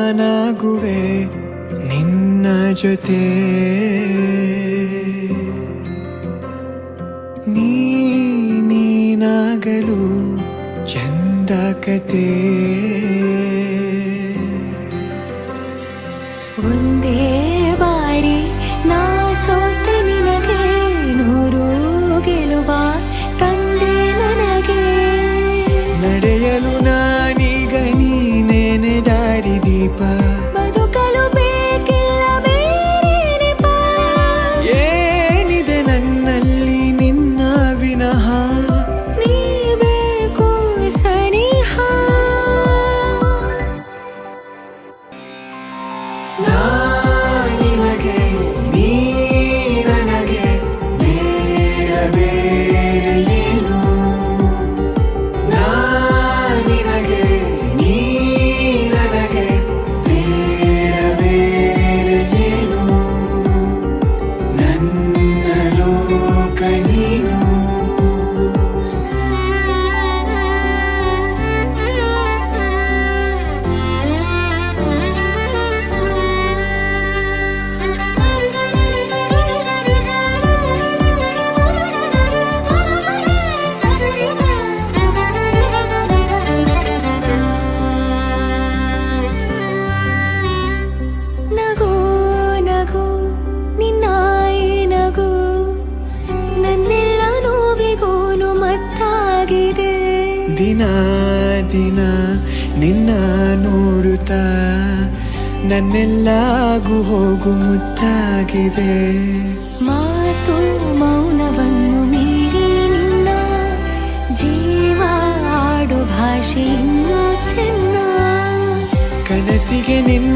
ನಾನಾಗುವೆ ನಿನ್ನ ಜೊತೆ ನೀನಾಗಲು ಚಂದ ಕತೆ ಒಂದೇ ಬಾರಿ ನಾ ಸೋತ ನಿನಗೆ ನೂರು ಗೆಲುವ ತಂದೆ ನನಗೆ ನಡೆಯಲು ನಾನೀಗ ನೀನೇನೆ ದಾರಿ ದೀಪ ಬದುಕಲು ಬೇಕಿಲ್ಲ ಬೇರೆ ನೆಪ ಏನಿದೆ ನನ್ನಲ್ಲಿ ನಿನ್ನ ವಿನಃ ನೀ ಬೇಕು ಸನಿಹ ನಿನಗೆ ನೀ ನನಗೆ ಬೇಡ ಬೇರೆ ಏನು ನಿನಗೆ ನೀ ನನಗೆ ಬೇಡ ಬೇರೆ ಏನು ನನ್ನ ಲೋಕ ನೀನು ನಗು ನಗು ನಿನ್ನಾಯಿ ನಗು ನನ್ನೆಲ್ಲ ನೋವಿಗೋನು ಮತ್ತಾಗಿದೆ ದಿನ ದಿನ ನಿನ್ನ ನೋಡುತ್ತಾ ನನ್ನೆಲ್ಲಾಗು ಹೋಗು ಮುತ್ತಾಗಿದೆ ಮಾತು ಮೌನವನ್ನು ಮೀರಿ ನಿನ್ನ ಜೀವ ಆಡು ಭಾಷೆ ಇನ್ನೂ ಚೆನ್ನ ಕನಸಿಗೆ ನಿನ್ನ